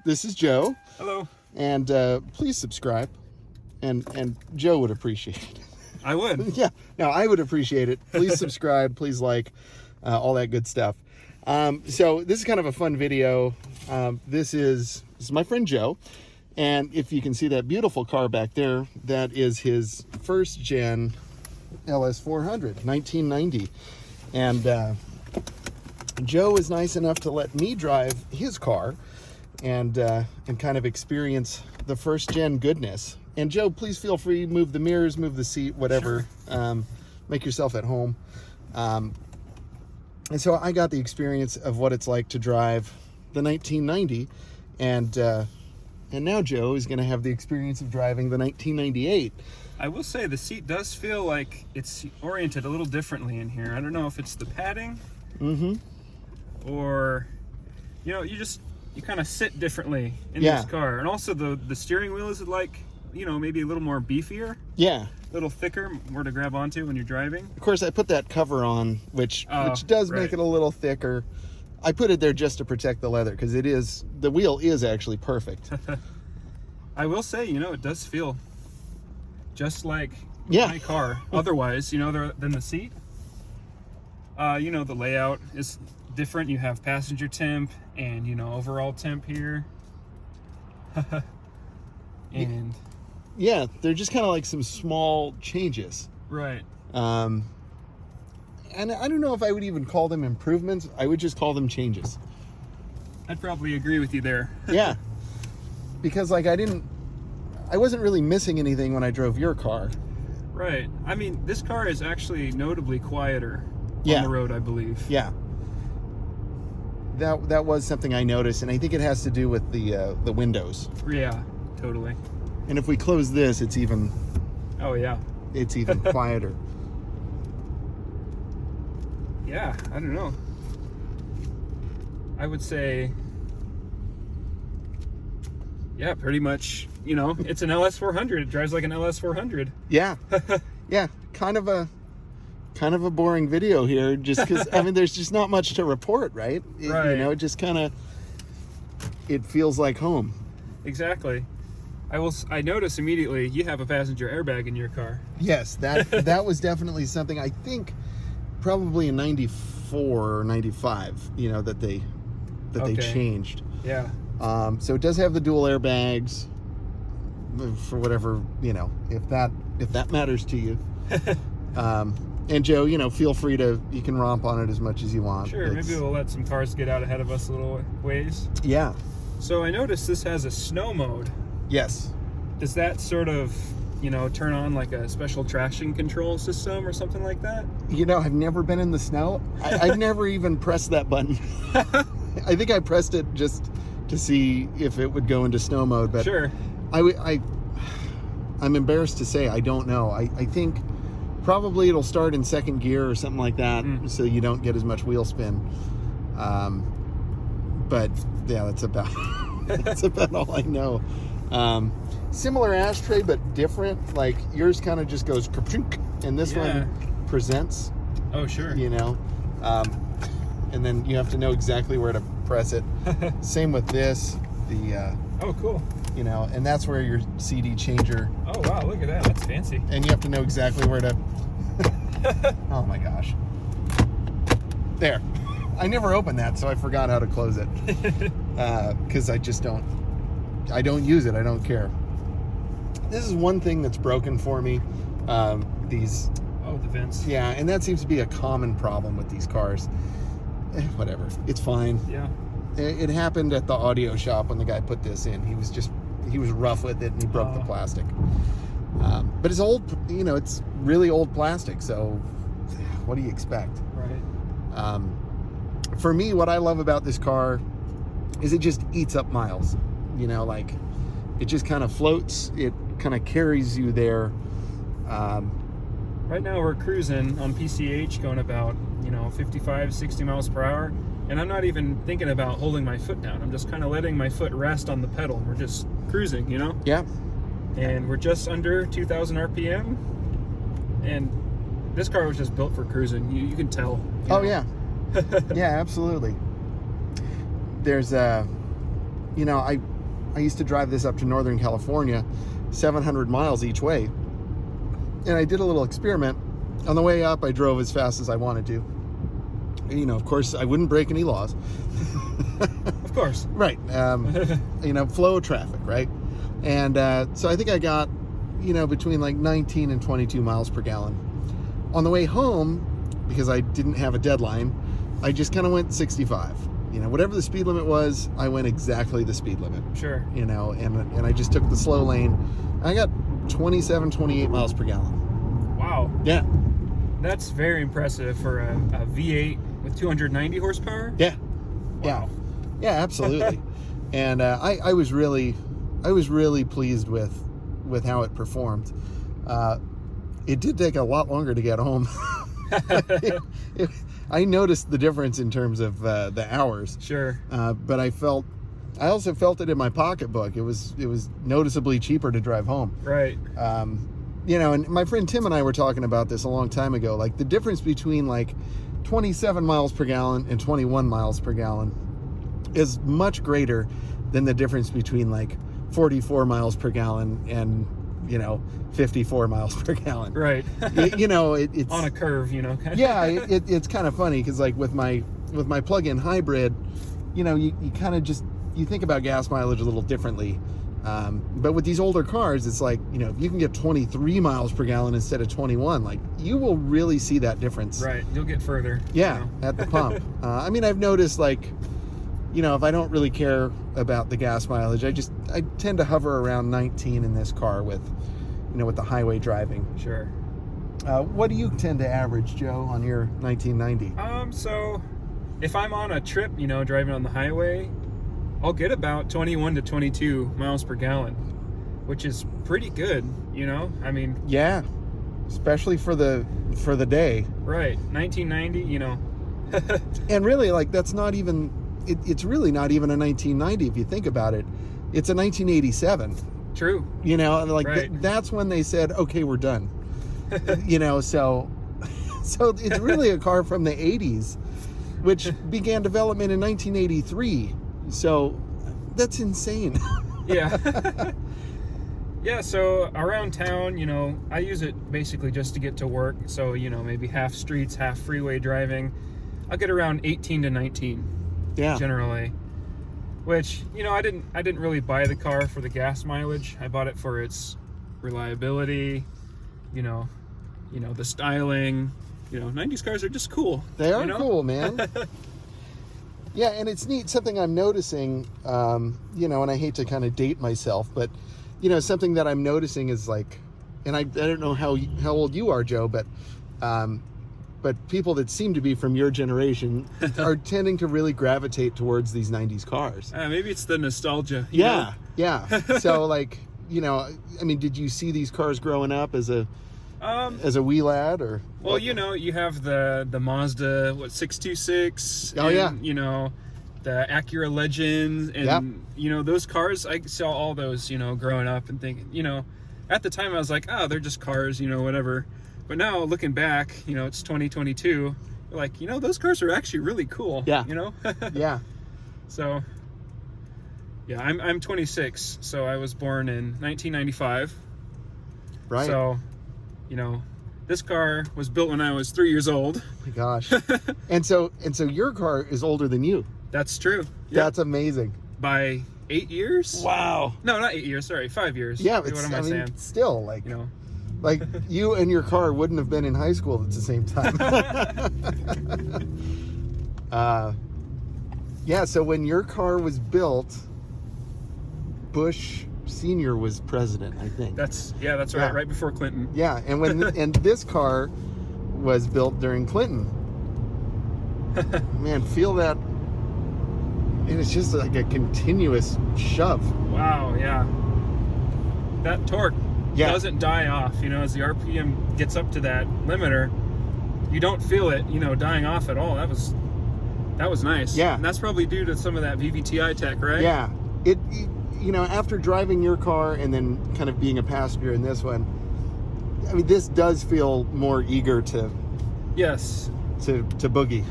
This is Joe. Hello. And please subscribe. And Joe would appreciate it. I would. Yeah, no, I would appreciate it. Please subscribe, please like, all that good stuff. So this is kind of a fun video. This is my friend Joe. And if you can see that beautiful car back there, that is his first gen LS400, 1990. And Joe was nice enough to let me drive his car and kind of experience the first gen goodness. And Joe, please feel free, move the mirrors, move the seat, whatever. Sure. Make yourself at home. And so I got the experience of what it's like to drive the 1990, and now Joe is going to have the experience of driving the 1998. I will say the seat does feel like it's oriented a little differently in here. I don't know if it's the padding, or you kind of sit differently in this car. And also the steering wheel is like, maybe a little more beefier. Yeah. A little thicker, more to grab onto when you're driving. Of course, I put that cover on, which does make it a little thicker. I put it there just to protect the leather, because the wheel is actually perfect. I will say, it does feel just like my car. Otherwise, than the seat. The layout is different. You have passenger temp and, overall temp here. And yeah, they're just kind of like some small changes. Right. And I don't know if I would even call them improvements. I would just call them changes. I'd probably agree with you there. Yeah. Because like I wasn't really missing anything when I drove your car. Right. I mean, this car is actually notably quieter on the road, I believe. Yeah. That was something I noticed, and I think it has to do with the windows. Yeah, totally. And if we close this, it's even... Oh, yeah. It's even quieter. Yeah, I don't know. I would say, yeah, pretty much, it's an LS400. It drives like an LS400. Yeah. Yeah, kind of a boring video here, just because, there's just not much to report, right? Right. It just kind of, it feels like home. Exactly. I noticed immediately you have a passenger airbag in your car. Yes, that was definitely something, I think, probably in 94 or 95, that they changed. Yeah. So it does have the dual airbags for whatever, if that matters to you. And Joe, feel free you can romp on it as much as you want. Sure, maybe we'll let some cars get out ahead of us a little ways. Yeah. So I noticed this has a snow mode. Yes. Does that sort of, turn on like a special traction control system or something like that? I've never been in the snow. I've never even pressed that button. I think I pressed it just to see if it would go into snow mode, but sure. I'm embarrassed to say I don't know. I think probably it'll start in second gear or something like that, so you don't get as much wheel spin. But yeah, that's about all I know. Similar ashtray, but different. Like yours kind of just goes kerplunk, and this one presents. Oh, sure. And then you have to know exactly where to press it. Same with this. Oh, cool. And that's where your CD changer. Oh, wow, look at that. That's fancy. And you have to know exactly where to... Oh, my gosh. There. I never opened that, so I forgot how to close it. Because I just don't... I don't use it. I don't care. This is one thing that's broken for me. These... Oh, the vents. Yeah, and that seems to be a common problem with these cars. Whatever. It's fine. Yeah. It happened at the audio shop when the guy put this in. He was rough with it and he broke the plastic. But it's old, it's really old plastic. So what do you expect? Right. For me, what I love about this car is it just eats up miles. Like it just kind of floats. It kind of carries you there. Right now we're cruising on PCH going about, 55, 60 miles per hour. And I'm not even thinking about holding my foot down. I'm just kind of letting my foot rest on the pedal. We're just cruising, Yeah. And we're just under 2,000 RPM. And this car was just built for cruising. You can tell. Yeah. Yeah, absolutely. There's I used to drive this up to Northern California, 700 miles each way. And I did a little experiment. On the way up, I drove as fast as I wanted to. And, you know, of course, I wouldn't break any laws. Of course. Right. You know, flow of traffic, right? And so I think I got, you know, between like 19 and 22 miles per gallon. On the way home, because I didn't have a deadline, I just kind of went 65. You know, whatever the speed limit was, I went exactly the speed limit. Sure. You know, and I just took the slow lane. I got 27, 28 miles per gallon. Wow. Yeah. That's very impressive for a V8 with 290 horsepower. Yeah. Wow. Yeah, absolutely. And I was really pleased with how it performed. It did take a lot longer to get home. I noticed the difference in terms of the hours. Sure. But I also felt it in my pocketbook. It was noticeably cheaper to drive home. Right. You know, and my friend Tim and I were talking about this a long time ago. Like the difference between like 27 miles per gallon and 21 miles per gallon is much greater than the difference between like 44 miles per gallon and, you know, 54 miles per gallon. Right. You know, it's on a curve, you know. Yeah, it's kind of funny because like with my plug-in hybrid, you know, you kind of just, you think about gas mileage a little differently. But with these older cars, it's like, you know, if you can get 23 miles per gallon instead of 21, like you will really see that difference. Right, you'll get further. Yeah, you know? at the pump. I mean, I've noticed like, you know, if I don't really care about the gas mileage, I tend to hover around 19 in this car with, you know, with the highway driving. Sure. What do you tend to average, Joe, on your 1990? So if I'm on a trip, you know, driving on the highway, I'll get about 21 to 22 miles per gallon, which is pretty good, you know? I mean, yeah, especially for the day. Right. 1990, you know. And really, like, that's not even, it's really not even a 1990 if you think about it. It's a 1987. True. You know, like right. That's when they said, okay, we're done. You know, so it's really a car from the 80s, which began development in 1983. So that's insane. Yeah. Yeah, so around town, you know, I use it basically just to get to work. So, you know, maybe half streets, half freeway driving. I'll get around 18 to 19. Yeah. Generally. Which, you know, I didn't really buy the car for the gas mileage. I bought it for its reliability, you know, the styling. You know, 90s cars are just cool. They are, you know? cool, man. Yeah, and it's neat. Something I'm noticing, you know, and I hate to kind of date myself, but, you know, something that I'm noticing is like, and I don't know how old you are, Joe, but people that seem to be from your generation are tending to really gravitate towards these 90s cars. Maybe it's the nostalgia. Yeah, yeah. So, like, you know, I mean, did you see these cars growing up as a wee lad, or? Well, you know, you have the Mazda 626. Oh, and, yeah. You know, the Acura Legends, and yep. You know, those cars. I saw all those, you know, growing up and thinking, you know, at the time I was like, oh, they're just cars, you know, whatever. But now looking back, you know, it's 2022. You're like, you know, those cars are actually really cool. Yeah. You know. Yeah. So. Yeah, I'm 26, so I was born in 1995. Right. So, you know, this car was built when I was 3 years old. Oh my gosh. and so your car is older than you. That's true. That's amazing. By 8 years? Wow. No, not 8 years. Sorry, 5 years. Yeah, what am I saying? Still, like, you know, like you and your car wouldn't have been in high school at the same time. Yeah. So when your car was built, Bush Senior was president, I think. That's right. Yeah. Right before Clinton. Yeah, and and this car was built during Clinton. Man, feel that. And it's just like a continuous shove. Wow, yeah. That torque doesn't die off, you know, as the RPM gets up to that limiter, you don't feel it, you know, dying off at all. That was nice. Yeah. And that's probably due to some of that VVTi tech, right? Yeah. It you know, after driving your car and then kind of being a passenger in this one, I mean, this does feel more eager to yes to boogie.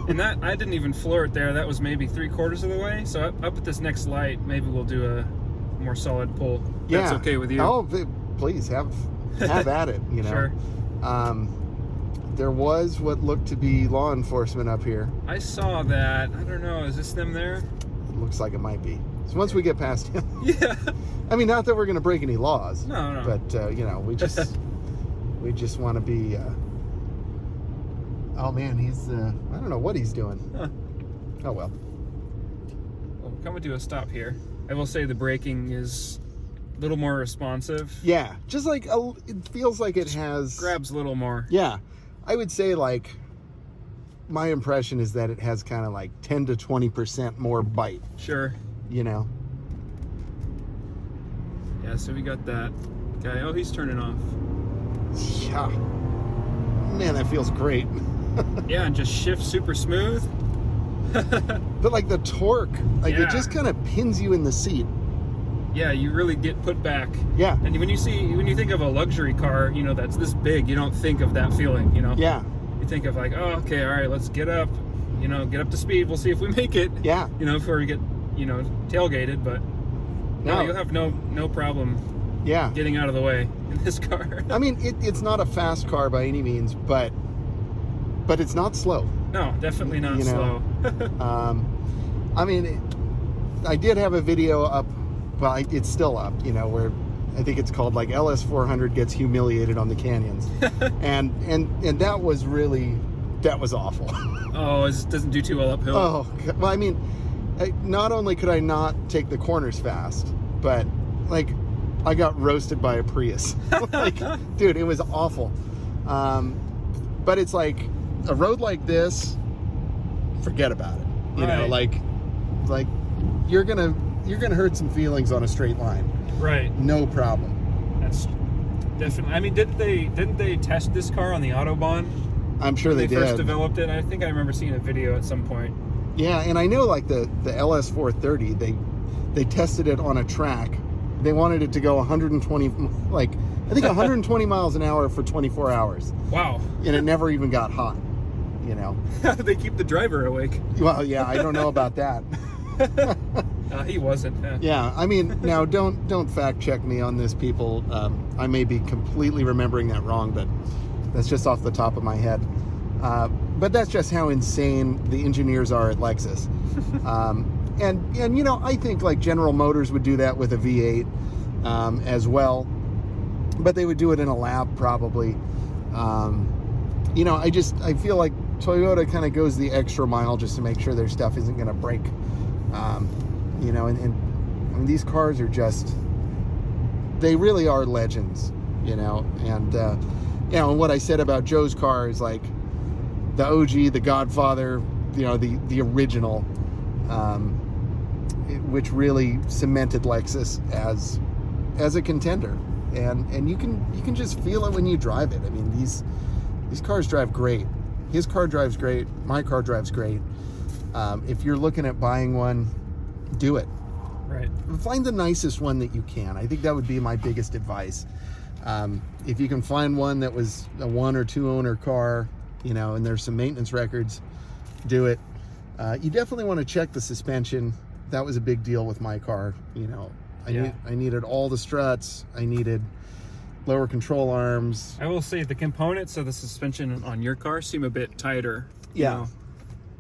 And that, I didn't even floor it there. That was maybe 3/4 of the way. So up at this next light, maybe we'll do more solid pull. Yeah. That's okay with you. Oh, please have at it. You know. Sure. There was what looked to be law enforcement up here. I saw that. I don't know. Is this them there? It looks like it might be. So once we get past him. Yeah. I mean, not that we're going to break any laws. No. But you know, we just want to be. Oh man, he's. I don't know what he's doing. Huh. Oh well. Well, we're coming to a stop here. I will say the braking is a little more responsive. Yeah, just like it feels like it has. Grabs a little more. Yeah, I would say like. My impression is that it has kind of like 10 to 20% more bite. Sure. You know. Yeah, so we got that guy. Oh, he's turning off. Yeah. Man, that feels great. Yeah, and just shift super smooth. But like the torque, like it just kind of pins you in the seat. Yeah, you really get put back. Yeah. And when you think of a luxury car, you know, that's this big, you don't think of that feeling, you know? Yeah. You think of like, oh, okay, all right, let's get up, you know, get up to speed. We'll see if we make it. Yeah. You know, before we get, you know, tailgated, but no, you'll have no problem getting out of the way in this car. I mean, it's not a fast car by any means, but it's not slow. No, definitely not slow. I mean, I did have a video up, well, it's still up, you know, where I think it's called like LS400 gets humiliated on the canyons. and that was awful. Oh, it doesn't do too well uphill. Oh, well, I mean, not only could I not take the corners fast, but like I got roasted by a Prius. Like, dude, it was awful. But it's like a road like this, forget about it. You know, like you're gonna hurt some feelings on a straight line. Right. No problem. That's definitely. I mean, didn't they test this car on the Autobahn? I'm sure they did. First developed it. I think I remember seeing a video at some point. Yeah, and I know like the LS430, they tested it on a track. They wanted it to go 120, like I think 120 miles an hour for 24 hours. Wow. And it never even got hot. You know. They keep the driver awake. Well, yeah, I don't know about that. He wasn't. Yeah, I mean, now don't fact check me on this, people. I may be completely remembering that wrong, but that's just off the top of my head. But that's just how insane the engineers are at Lexus. And you know, I think like General Motors would do that with a V8 as well, but they would do it in a lab probably. You know, I feel like Toyota kind of goes the extra mile just to make sure their stuff isn't going to break. You know, and these cars are they really are legends, you know. And you know, and what I said about Joe's car is like the OG, the Godfather, you know, the original, which really cemented Lexus as a contender. And you can just feel it when you drive it. I mean, these cars drive great. His car drives great. My car drives great. If you're looking at buying one, do it. Right. Find the nicest one that you can. I think that would be my biggest advice. If you can find one that was a 1 or 2 owner car, you know, and there's some maintenance records, do it. You definitely want to check the suspension. That was a big deal with my car. You know, I needed all the struts. I needed lower control arms. I will say the components of the suspension on your car seem a bit tighter. Yeah.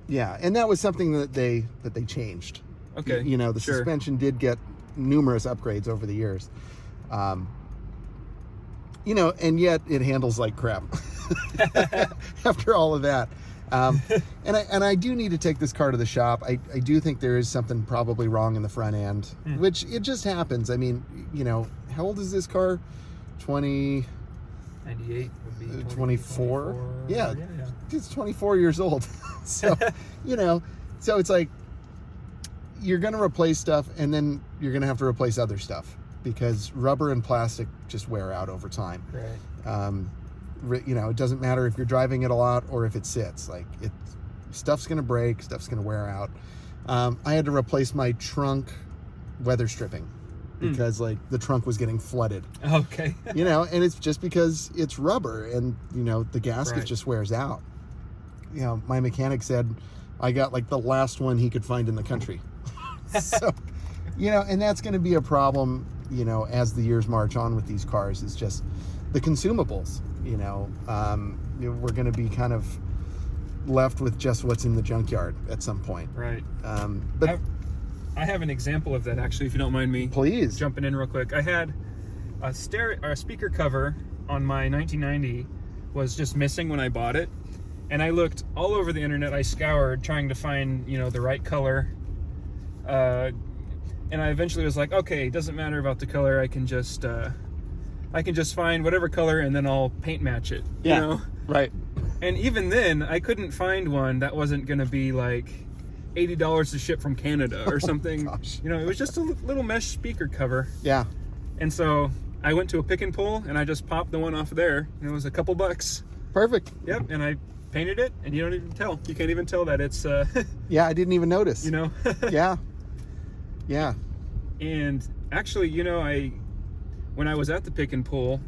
Yeah, and that was something that they changed. Okay. You know, the suspension did get numerous upgrades over the years. You know, and yet it handles like crap after all of that. And I do need to take this car to the shop. I do think there is something probably wrong in the front end, which it just happens. I mean, you know, how old is this car? 98 would be 24. Yeah, it's 24 years old. So, you know, so it's like you're going to replace stuff and then you're going to have to replace other stuff because rubber and plastic just wear out over time. Right. You know, it doesn't matter if you're driving it a lot or if it sits. Like, stuff's going to break, stuff's going to wear out. I had to replace my trunk weather stripping because like the trunk was getting flooded. Okay. You know, and it's just because it's rubber and, you know, the gasket just wears out. You know, my mechanic said I got like the last one he could find in the country. You know, and that's going to be a problem, you know, as the years march on with these cars, is just the consumables. You know, we're going to be kind of left with just what's in the junkyard at some point. Right. But I have an example of that, actually, if you don't mind me please jumping in real quick. I had a speaker cover on my 1990 was just missing when I bought it, and I looked all over the internet. I scoured trying to find, you know, the right color, and I eventually was like, okay, it doesn't matter about the color. I can just find whatever color and then I'll paint match it. Yeah. You know? Right. And even then, I couldn't find one that wasn't going to be like $80 to ship from Canada or something. Gosh. You know, it was just a little mesh speaker cover. Yeah. And so I went to a pick and pull and I just popped the one off of there, and it was a couple bucks. Perfect. Yep. And I painted it, and you don't even tell. You can't even tell that it's yeah, I didn't even notice. You know. Yeah. Yeah. And actually, you know, when I was at the pick and pull,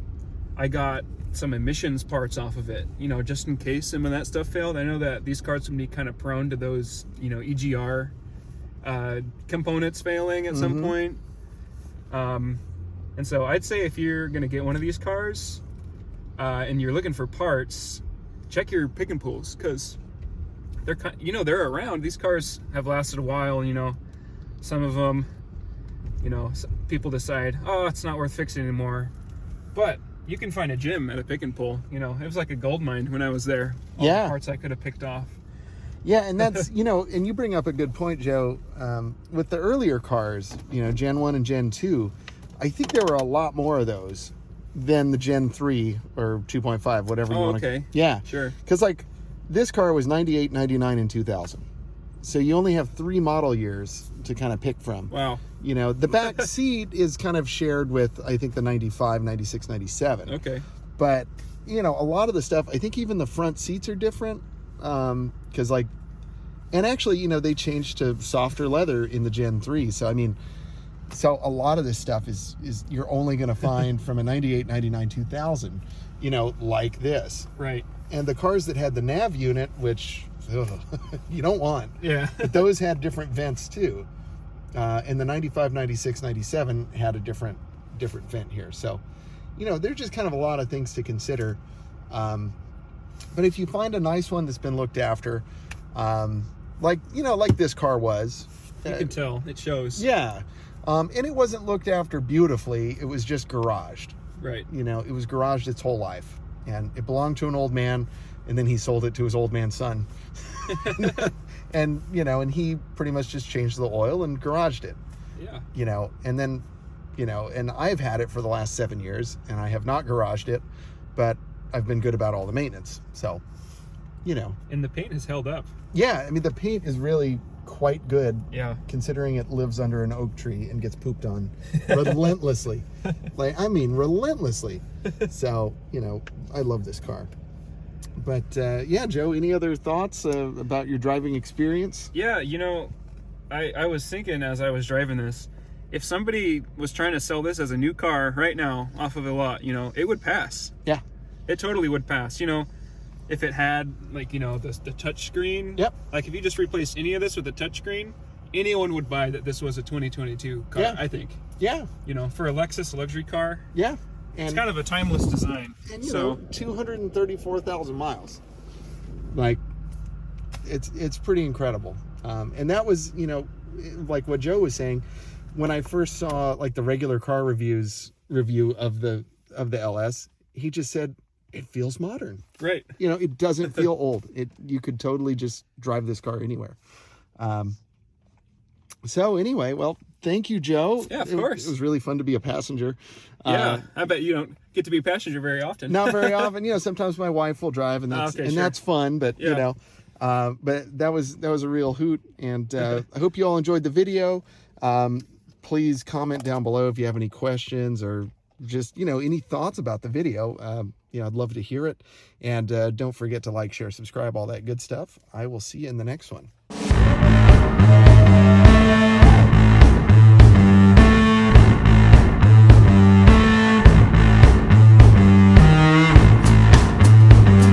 I got some emissions parts off of it, you know, just in case some of that stuff failed. I know that these cars can be kind of prone to those, you know, EGR components failing at some point. And so I'd say if you're going to get one of these cars and you're looking for parts, check your pick and pulls, because they're, you know, they're around. These cars have lasted a while, you know. Some of them, you know, people decide, oh, it's not worth fixing anymore. But you can find a gem at a pick and pull. You know, it was like a gold mine when I was there. All Yeah. the parts I could have picked off. Yeah, and that's, you know, and you bring up a good point, Joe. With the earlier cars, you know, Gen 1 and Gen 2, I think there were a lot more of those than the Gen 3 or 2.5, whatever you want to. Okay. Yeah. Sure. Because, like, this car was 98, 99, and 2000. So you only have 3 model years to kind of pick from. Wow. You know, the back seat is kind of shared with, I think, the 95, 96, 97. Okay. But, you know, a lot of the stuff, I think even the front seats are different. Because, like, and actually, you know, they changed to softer leather in the Gen 3. So, I mean, so a lot of this stuff is you're only going to find from a 98, 99, 2000, you know, like this. Right. And the cars that had the nav unit, which you don't want. Yeah. But those had different vents too. And the 95, 96, 97 had a different vent here. So, you know, there's just kind of a lot of things to consider. But if you find a nice one that's been looked after, like, you know, like this car was. You can tell. It shows. Yeah. And it wasn't looked after beautifully. It was just garaged. Right. You know, it was garaged its whole life. And it belonged to an old man, and then he sold it to his old man son. And, you know, and he pretty much just changed the oil and garaged it. Yeah. You know, and then, you know, and I've had it for the last 7 years, and I have not garaged it, but I've been good about all the maintenance. So, you know. And the paint has held up. Yeah, I mean, the paint is really quite good. Yeah. Considering it lives under an oak tree and gets pooped on relentlessly. Like, I mean, relentlessly. So, you know, I love this car. But, yeah, Joe, any other thoughts about your driving experience? Yeah, you know, I was thinking as I was driving this, if somebody was trying to sell this as a new car right now off of a lot, you know, it would pass. Yeah. It totally would pass. You know, if it had, like, you know, the touch screen. Yep. Like, if you just replaced any of this with a touch screen, anyone would buy that this was a 2022 car, Yeah. I think. Yeah. You know, for a Lexus luxury car. Yeah. And, It's kind of a timeless design. and you So, know, 234,000 miles. Like, it's pretty incredible. And that was, you know, like what Joe was saying, when I first saw like the regular car review of the LS, he just said it feels modern. right. You know, it doesn't feel old. You could totally just drive this car anywhere. So anyway, well, thank you, Joe. Yeah, of course. It was really fun to be a passenger. Yeah, I bet you don't get to be a passenger very often. Not very often. You know, sometimes my wife will drive, and that's Okay, sure. that's fun. But Yeah. you know, but that was a real hoot. And I hope you all enjoyed the video. Please comment down below if you have any questions or just, you know, any thoughts about the video. You know, I'd love to hear it. And don't forget to like, share, subscribe, all that good stuff. I will see you in the next one.